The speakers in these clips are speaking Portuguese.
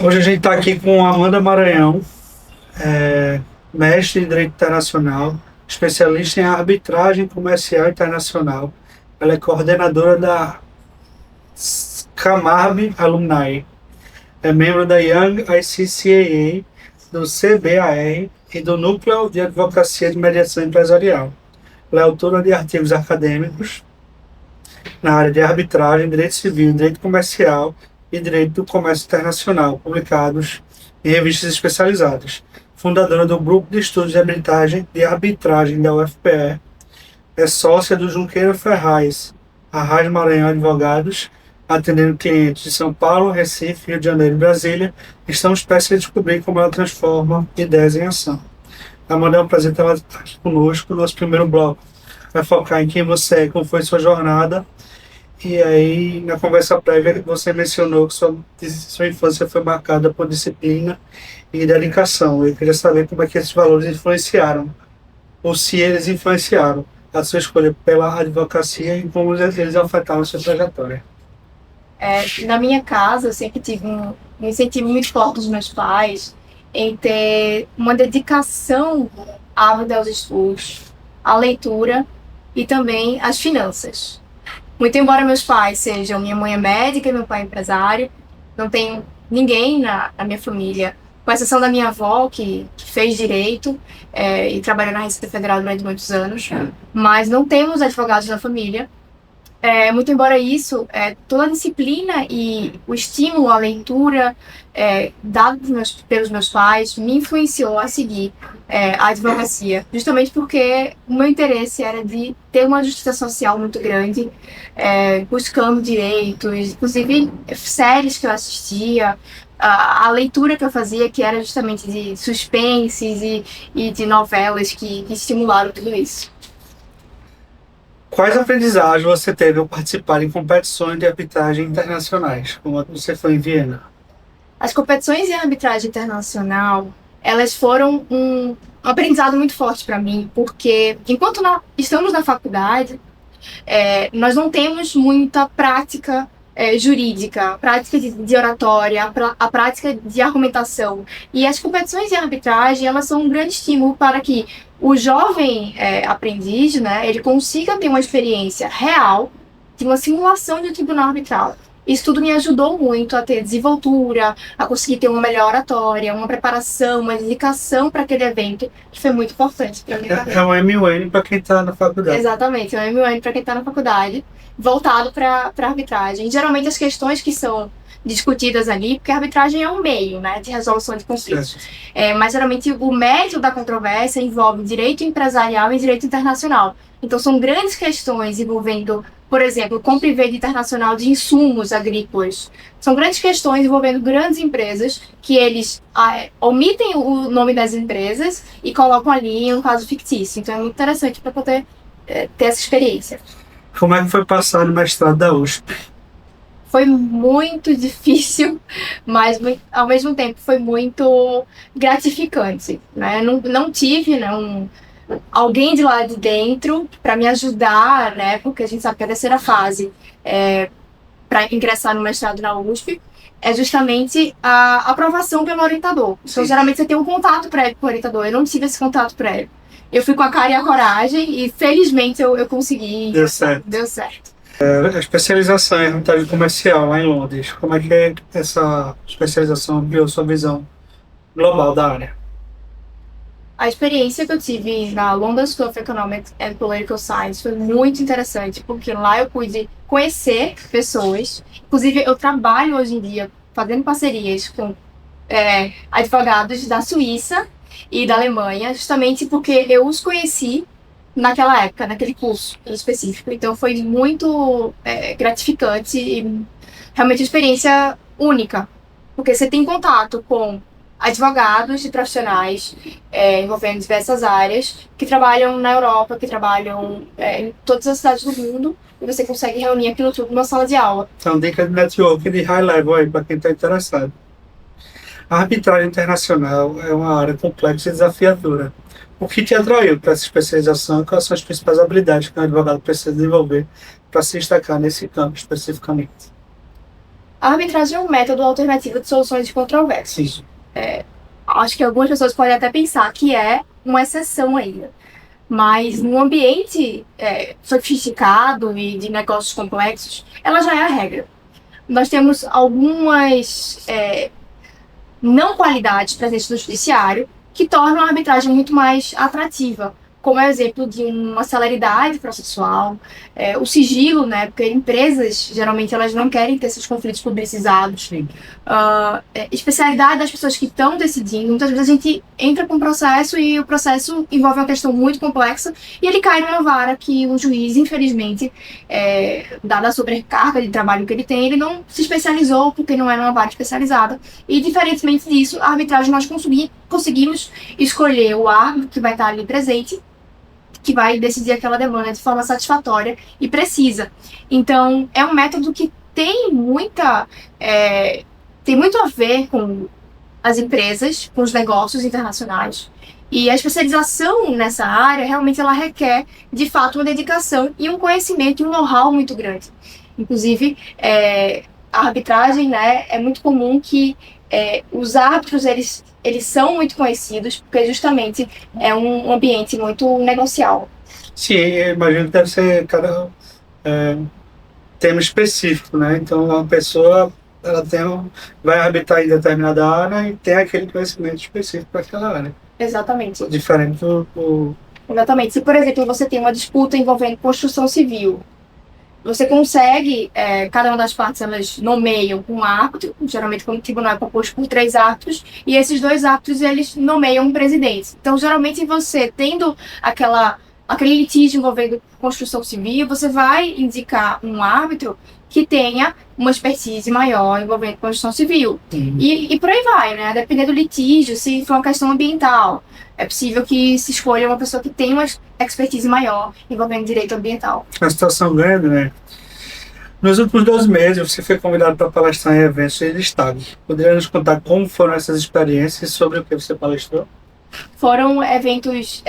Hoje a gente está aqui com Amanda Maranhão, mestre em Direito Internacional, especialista em arbitragem comercial internacional. Ela é coordenadora da Camarb Alumni, é membro da Young ICCAA, do CBAR e do Núcleo de Advocacia de Mediação Empresarial. Ela é autora de artigos acadêmicos na área de arbitragem, direito civil, direito comercial e direito do comércio internacional, publicados em revistas especializadas. Fundadora do Grupo de Estudos de Arbitragem da UFPE, é sócia do Junqueira Ferraz, Arraes Maranhão Advogados, atendendo clientes de São Paulo, Recife, Rio de Janeiro e Brasília. Estamos prestes a descobrir como ela transforma ideias em ação. Amanda, é um prazer ter ela aqui conosco. O nosso primeiro bloco vai focar em quem você é, como foi sua jornada. E aí, na conversa prévia, você mencionou que sua infância foi marcada por disciplina e dedicação. Eu queria saber como é que esses valores influenciaram, ou se eles influenciaram a sua escolha pela advocacia e como eles afetaram a sua trajetória. Na minha casa, eu sempre tive um incentivo muito forte dos meus pais em ter uma dedicação ávida aos estudos, à leitura e também às finanças. Muito embora meus pais sejam, minha mãe é médica e meu pai é empresário, não tenho ninguém na minha família, com exceção da minha avó, que fez direito e trabalhou na Receita Federal durante muitos anos, mas não temos advogados na família. Muito embora isso, toda a disciplina e o estímulo à leitura dado pelos meus pais me influenciou a seguir a advocacia, justamente porque o meu interesse era de ter uma justiça social muito grande, buscando direitos, inclusive séries que eu assistia, a leitura que eu fazia, que era justamente de suspenses e de novelas que estimularam tudo isso. Quais aprendizagens você teve ao participar em competições de arbitragem internacionais, como a que você foi em Viena? As competições de arbitragem internacional, elas foram um aprendizado muito forte para mim, porque enquanto estamos na faculdade, nós não temos muita prática jurídica, prática de oratória, a prática de argumentação. E as competições de arbitragem, elas são um grande estímulo para que o jovem aprendiz, né, ele consiga ter uma experiência real de uma simulação de um tribunal arbitral. Isso tudo me ajudou muito a ter desenvoltura, a conseguir ter uma melhor oratória, uma preparação, uma dedicação para aquele evento, que foi muito importante para mim. É um MUN para quem está na faculdade. Exatamente, é um MUN para quem está na faculdade, voltado para arbitragem. Geralmente as questões que são discutidas ali, porque a arbitragem é um meio, né, de resolução de conflitos. Mas geralmente o mérito da controvérsia envolve direito empresarial e direito internacional. Então são grandes questões envolvendo, por exemplo, compra e venda internacional de insumos agrícolas. São grandes questões envolvendo grandes empresas que eles omitem o nome das empresas e colocam ali um caso fictício. Então é muito interessante para poder ter essa experiência. Como é que foi passar no mestrado da USP? Foi muito difícil, mas ao mesmo tempo foi muito gratificante, né? Não tive, né, alguém de lá de dentro para me ajudar, né? Porque a gente sabe que a terceira fase para ingressar no mestrado na USP é justamente a aprovação pelo orientador. Então, geralmente você tem um contato prévio com o orientador. Eu não tive esse contato prévio. Eu fui com a cara e a coragem e felizmente eu consegui. Deu certo. Deu certo. A especialização em arbitragem comercial lá em Londres, como é que essa especialização ampliou sua visão global da área? A experiência que eu tive na London School of Economics and Political Science foi muito interessante, porque lá eu pude conhecer pessoas. Inclusive, eu trabalho hoje em dia fazendo parcerias com advogados da Suíça e da Alemanha, justamente porque eu os conheci naquela época, naquele curso em específico. Então foi muito gratificante e realmente uma experiência única, porque você tem contato com advogados e profissionais envolvendo diversas áreas que trabalham na Europa, que trabalham em todas as cidades do mundo, e você consegue reunir aquilo tudo numa sala de aula. Então, dica de network de high level aí para quem está interessado. A arbitragem internacional é uma área complexa e desafiadora. O que te atraiu para essa especialização e quais são as principais habilidades que um advogado precisa desenvolver para se destacar nesse campo especificamente? A arbitragem é um método alternativo de soluções de controvérsias. Sim. Acho que algumas pessoas podem até pensar que é uma exceção ainda. Mas no ambiente sofisticado e de negócios complexos, ela já é a regra. Nós temos algumas não qualidades presentes no judiciário que tornam a arbitragem muito mais atrativa, como é o exemplo de uma celeridade processual, o sigilo, né, porque empresas, geralmente, elas não querem ter esses conflitos publicizados, especialidade das pessoas que estão decidindo. Muitas vezes a gente entra com um processo e o processo envolve uma questão muito complexa e ele cai numa vara que o juiz, infelizmente, dada a sobrecarga de trabalho que ele tem, ele não se especializou porque não era uma vara especializada. E, diferentemente disso, a arbitragem nós conseguimos escolher o árbitro que vai estar ali presente, que vai decidir aquela demanda de forma satisfatória e precisa. Então, é um método que tem muito a ver com as empresas, com os negócios internacionais. E a especialização nessa área, realmente, ela requer, de fato, uma dedicação e um conhecimento e um know-how muito grande. Inclusive, a arbitragem, né, é muito comum que os árbitros, eles são muito conhecidos, porque justamente é um ambiente muito negocial. Sim, eu imagino que deve ser cada tema específico, né? Então, uma pessoa ela vai habitar em determinada área e tem aquele conhecimento específico para aquela área. Exatamente. Diferente do... Exatamente. Se, por exemplo, você tem uma disputa envolvendo construção civil, você consegue, cada uma das partes, elas nomeiam um árbitro, geralmente quando o tribunal é composto por 3 árbitros, e esses 2 árbitros, eles nomeiam um presidente. Então, geralmente, você tendo aquele litígio envolvendo construção civil, você vai indicar um árbitro que tenha uma expertise maior envolvendo construção civil. E por aí vai, né? Dependendo do litígio, se for uma questão ambiental, é possível que se escolha uma pessoa que tenha uma expertise maior envolvendo direito ambiental. Uma situação grande, né? Nos últimos 12 meses, você foi convidado para palestrar em eventos de estado. Poderia nos contar como foram essas experiências e sobre o que você palestrou? Foram eventos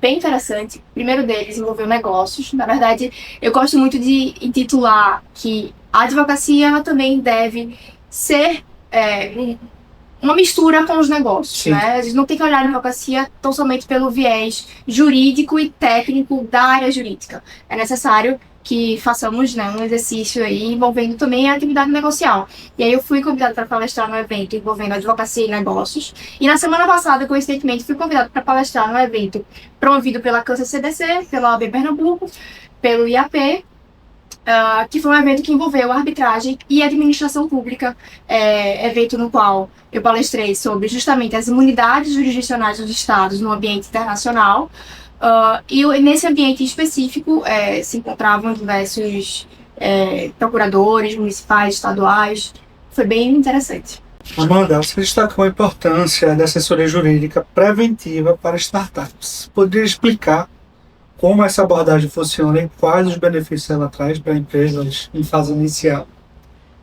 bem interessantes. O primeiro deles envolveu negócios. Na verdade, eu gosto muito de intitular que a advocacia ela também deve ser uma mistura com os negócios, né? A gente não tem que olhar a advocacia tão somente pelo viés jurídico e técnico da área jurídica. É necessário que façamos, né, um exercício aí envolvendo também a atividade negocial. E aí eu fui convidada para palestrar no evento envolvendo advocacia e negócios. E na semana passada, coincidentemente, fui convidada para palestrar no evento promovido pela Kansas CDC, pela OAB Pernambuco, pelo IAP, que foi um evento que envolveu arbitragem e administração pública, evento no qual eu palestrei sobre justamente as imunidades jurisdicionais dos estados no ambiente internacional. E nesse ambiente específico se encontravam diversos procuradores municipais, estaduais. Foi bem interessante. Amanda, você destacou a importância da assessoria jurídica preventiva para startups. Poderia explicar como essa abordagem funciona e quais os benefícios ela traz para empresas em fase inicial?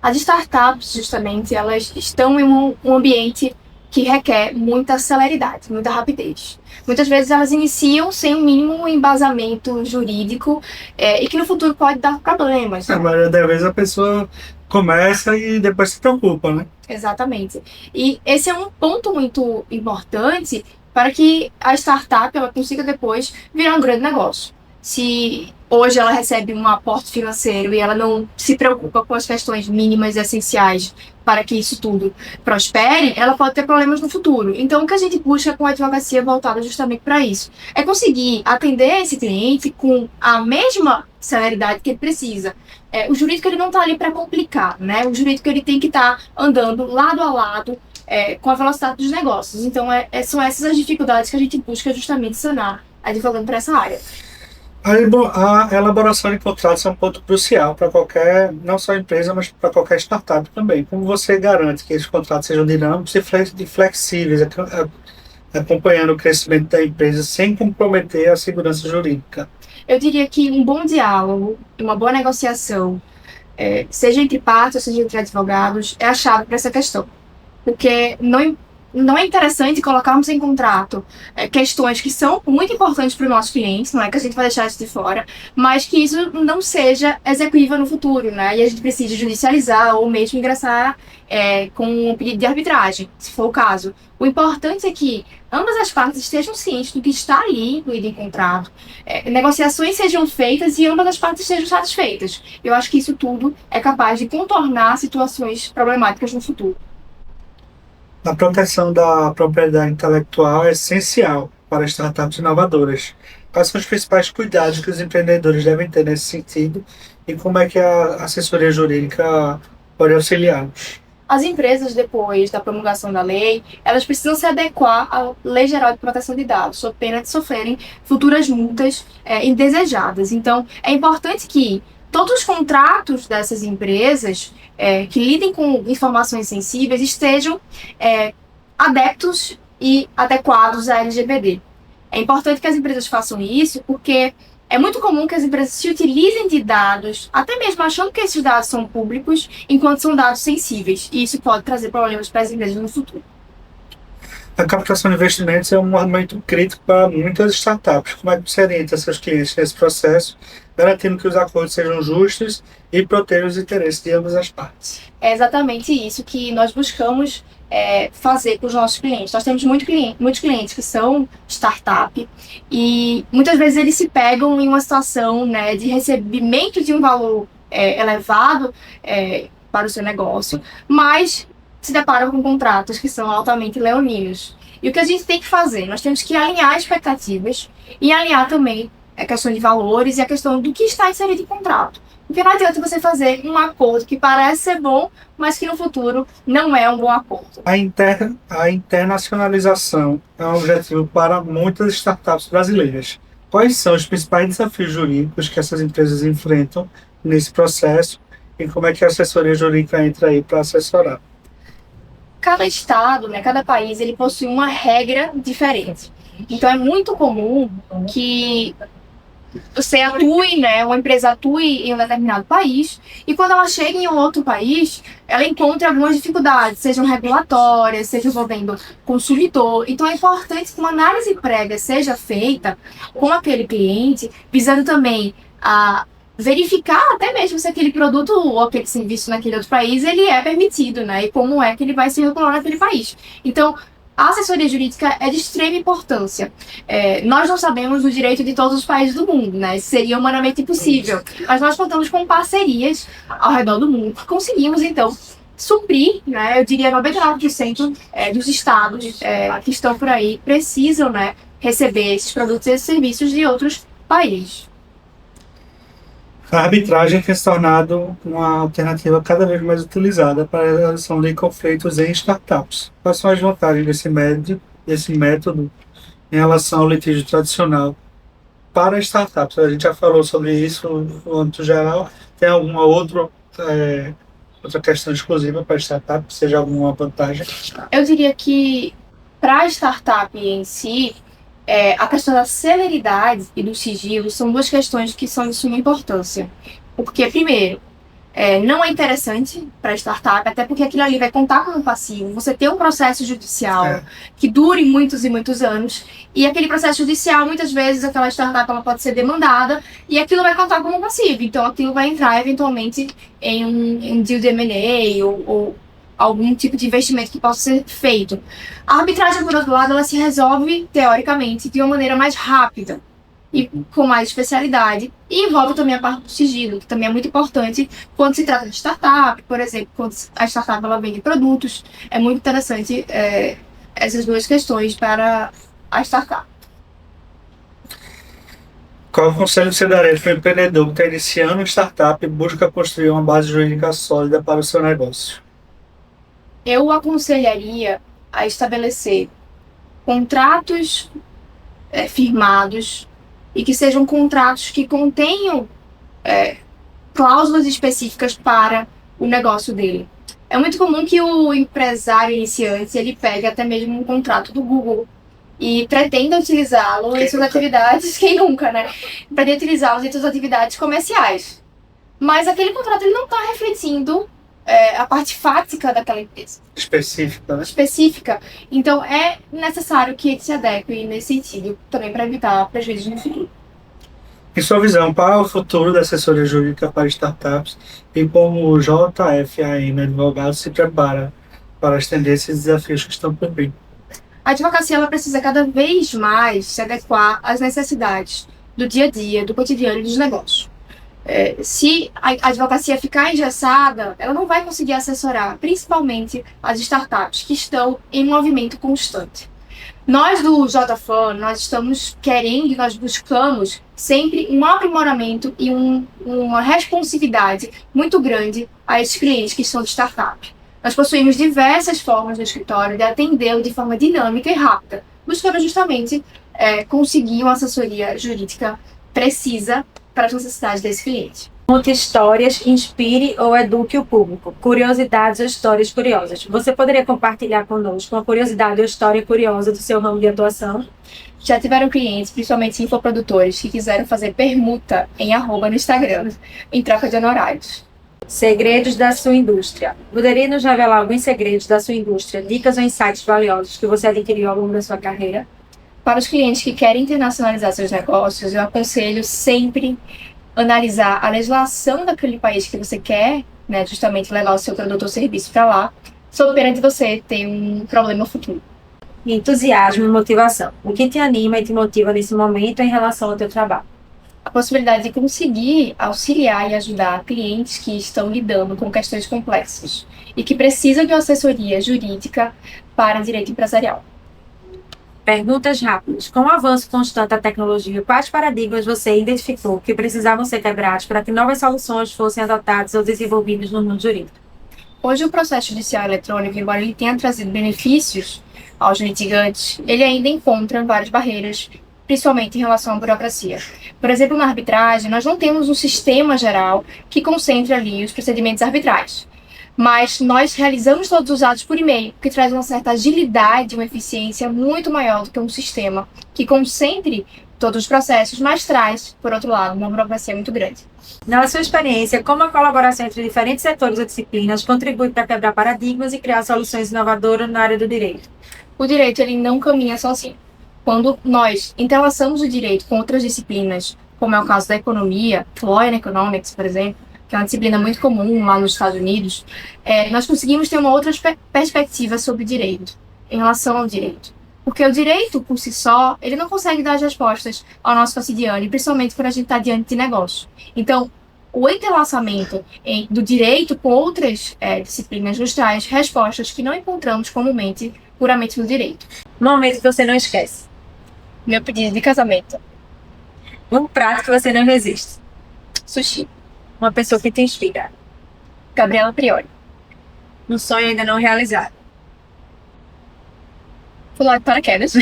As startups, justamente, elas estão em um ambiente que requer muita celeridade, muita rapidez. Muitas vezes elas iniciam sem um mínimo embasamento jurídico e que no futuro pode dar problemas. A maioria das vezes a pessoa começa e depois se preocupa, né? Exatamente. E esse é um ponto muito importante para que a startup ela consiga depois virar um grande negócio. Se hoje ela recebe um aporte financeiro e ela não se preocupa com as questões mínimas e essenciais para que isso tudo prospere, ela pode ter problemas no futuro. Então, o que a gente busca com a advocacia voltada justamente para isso é conseguir atender esse cliente com a mesma celeridade que ele precisa. O jurídico ele não está ali para complicar, né? O jurídico ele tem que estar andando lado a lado com a velocidade dos negócios. Então, são essas as dificuldades que a gente busca justamente sanar, advogando para essa área. A elaboração de contratos é um ponto crucial para qualquer, não só empresa, mas para qualquer startup também. Como você garante que esses contratos sejam dinâmicos e flexíveis, acompanhando o crescimento da empresa sem comprometer a segurança jurídica? Eu diria que um bom diálogo, uma boa negociação, seja entre partes ou seja entre advogados, é a chave para essa questão. Porque não é interessante colocarmos em contrato questões que são muito importantes para os nossos clientes, não é que a gente vai deixar isso de fora, mas que isso não seja execuível no futuro, né? E a gente precisa judicializar ou mesmo ingressar com um pedido de arbitragem, se for o caso. O importante é que ambas as partes estejam cientes do que está ali incluído em contrato, negociações sejam feitas e ambas as partes estejam satisfeitas. Eu acho que isso tudo é capaz de contornar situações problemáticas no futuro. A proteção da propriedade intelectual é essencial para startups inovadoras. Quais são os principais cuidados que os empreendedores devem ter nesse sentido e como é que a assessoria jurídica pode auxiliá-los? As empresas, depois da promulgação da lei, elas precisam se adequar à Lei Geral de Proteção de Dados, sob pena de sofrerem futuras multas indesejadas. Então, é importante que todos os contratos dessas empresas que lidem com informações sensíveis estejam adeptos e adequados à LGPD. É importante que as empresas façam isso porque é muito comum que as empresas se utilizem de dados, até mesmo achando que esses dados são públicos, enquanto são dados sensíveis. E isso pode trazer problemas para as empresas no futuro. A captação de investimentos é um momento crítico para muitas startups. Como é que você orienta seus clientes nesse processo, garantindo que os acordos sejam justos e protejam os interesses de ambas as partes? É exatamente isso que nós buscamos fazer com os nossos clientes. Nós temos muitos clientes que são startup e muitas vezes eles se pegam em uma situação, né, de recebimento de um valor elevado para o seu negócio, mas se deparam com contratos que são altamente leoninos. E o que a gente tem que fazer? Nós temos que alinhar expectativas e alinhar também a questão de valores e a questão do que está inserido em contrato. Porque não adianta você fazer um acordo que parece ser bom, mas que no futuro não é um bom acordo. A internacionalização é um objetivo para muitas startups brasileiras. Quais são os principais desafios jurídicos que essas empresas enfrentam nesse processo e como é que a assessoria jurídica entra aí para assessorar? Cada estado, né, cada país, ele possui uma regra diferente. Então é muito comum que você atue, né, uma empresa atue em um determinado país e quando ela chega em um outro país, ela encontra algumas dificuldades, sejam regulatórias, seja envolvendo consumidor. Então é importante que uma análise prévia seja feita com aquele cliente, visando também a verificar até mesmo se aquele produto ou aquele serviço naquele outro país ele é permitido, né, e como é que ele vai se regular naquele país. Então, a assessoria jurídica é de extrema importância. Nós não sabemos o direito de todos os países do mundo, né? Isso seria humanamente impossível. Mas nós contamos com parcerias ao redor do mundo que conseguimos, então, suprir, né? Eu diria 99% dos estados que estão por aí precisam, né, receber esses produtos e esses serviços de outros países. A arbitragem tem se tornado uma alternativa cada vez mais utilizada para a resolução de conflitos em startups. Quais são as vantagens desse método em relação ao litígio tradicional para startups? A gente já falou sobre isso no âmbito geral. Tem alguma outra questão exclusiva para startup, que seja alguma vantagem? Eu diria que para a startup em si, a questão da celeridade e do sigilo são duas questões que são de suma importância. Porque, primeiro, não é interessante para a startup, até porque aquilo ali vai contar como passivo. Você tem um processo judicial que dure muitos e muitos anos, e aquele processo judicial, muitas vezes, aquela startup ela pode ser demandada, e aquilo vai contar como passivo. Então, aquilo vai entrar, eventualmente, em um deal de M&A ou algum tipo de investimento que possa ser feito. A arbitragem, por outro lado, ela se resolve, teoricamente, de uma maneira mais rápida e com mais especialidade. E envolve também a parte do sigilo, que também é muito importante quando se trata de startup, por exemplo, quando a startup ela vende produtos. É muito interessante essas duas questões para a startup. Qual conselho você daria para o empreendedor que está iniciando uma startup e busca construir uma base jurídica sólida para o seu negócio? Eu aconselharia a estabelecer contratos firmados e que sejam contratos que contenham cláusulas específicas para o negócio dele. É muito comum que o empresário iniciante ele pegue até mesmo um contrato do Google e pretenda utilizá-lo em suas atividades, quem nunca, né? Pretenda utilizá-lo em suas atividades comerciais. Mas aquele contrato ele não está refletindo a parte fática daquela empresa. Específica, né? Específica. Então, é necessário que ele se adeque nesse sentido, também para evitar prejuízos no futuro. Em sua visão, qual é o futuro da assessoria jurídica para startups e como o JFAM Advogados se prepara para atender esses desafios que estão por vir? A advocacia ela precisa cada vez mais se adequar às necessidades do dia a dia, do cotidiano e dos negócios. Se a advocacia ficar engessada, ela não vai conseguir assessorar, principalmente as startups que estão em movimento constante. Nós do JFAN, nós estamos querendo, nós buscamos sempre um aprimoramento e uma responsividade muito grande a esses clientes que são de startup. Nós possuímos diversas formas no escritório de atendê-lo de forma dinâmica e rápida, buscando justamente conseguir uma assessoria jurídica precisa para as necessidades desse cliente. Conte histórias, inspire ou eduque o público. Curiosidades ou histórias curiosas. Você poderia compartilhar conosco uma curiosidade ou história curiosa do seu ramo de atuação? Já tiveram clientes, principalmente infoprodutores, que quiseram fazer permuta em arroba no Instagram, em troca de honorários. Segredos da sua indústria. Poderia nos revelar alguns segredos da sua indústria, dicas ou insights valiosos que você adquiriu ao longo da sua carreira? Para os clientes que querem internacionalizar seus negócios, eu aconselho sempre analisar a legislação daquele país que você quer, né, justamente levar o seu produto ou serviço para lá, sob pena de você ter um problema futuro. Entusiasmo e motivação. O que te anima e te motiva nesse momento em relação ao teu trabalho? A possibilidade de conseguir auxiliar e ajudar clientes que estão lidando com questões complexas e que precisam de uma assessoria jurídica para direito empresarial. Perguntas rápidas. Com o avanço constante da tecnologia, quais paradigmas você identificou que precisavam ser quebrados para que novas soluções fossem adotadas ou desenvolvidas no mundo jurídico? Hoje, o processo judicial eletrônico, embora ele tenha trazido benefícios aos litigantes, ele ainda encontra várias barreiras, principalmente em relação à burocracia. Por exemplo, na arbitragem, nós não temos um sistema geral que concentre ali os procedimentos arbitrais. Mas nós realizamos todos os atos por e-mail, que traz uma certa agilidade, uma eficiência muito maior do que um sistema que concentre todos os processos, mas traz, por outro lado, uma burocracia muito grande. Na sua experiência, como a colaboração entre diferentes setores ou disciplinas contribui para quebrar paradigmas e criar soluções inovadoras na área do direito? O direito ele não caminha sozinho. Quando nós entrelaçamos o direito com outras disciplinas, como é o caso da economia, Law and Economics, por exemplo, que é uma disciplina muito comum lá nos Estados Unidos, nós conseguimos ter uma outra perspectiva sobre o direito, em relação ao direito. Porque o direito, por si só, ele não consegue dar as respostas ao nosso cotidiano, e principalmente quando a gente está diante de negócio. Então, o entrelaçamento do direito com outras disciplinas nos traz respostas que não encontramos comumente, puramente no direito. Momento que você não esquece. Meu pedido de casamento. Um prato que você não resiste. Sushi. Uma pessoa que te inspira. Gabriela Priori. Um sonho ainda não realizado. Pular de paraquedas.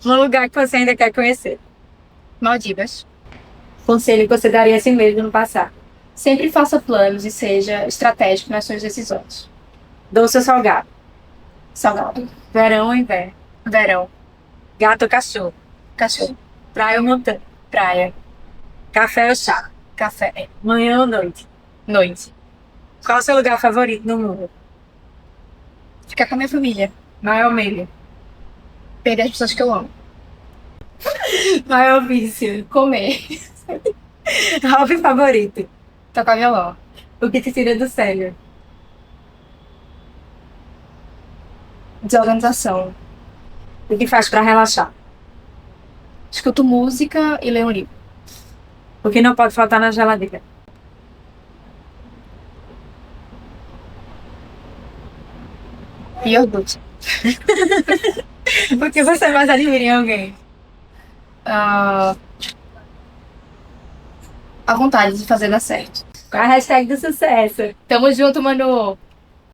Um lugar que você ainda quer conhecer. Maldivas. Conselho que você daria a si mesmo no passado. Sempre faça planos e seja estratégico nas suas decisões. Doce ou salgado. Salgado. Verão ou inverno. Verão. Gato ou cachorro. Cachorro. Praia ou montanha. Praia. Café ou chá. Café. Manhã ou noite. Noite. Qual o seu lugar favorito no mundo? Ficar com a minha família. Maior medo. Perder as pessoas que eu amo. Maior vício. Comer. Hobby favorito. Tocar violão. O que te tira do sério? Desorganização. O que faz pra relaxar? Escuto música e leio um livro. O que não pode faltar na geladeira? Iogurte. O que você mais admira em alguém? A vontade de fazer dar certo. Qual é a hashtag do sucesso? Tamo junto, Manu!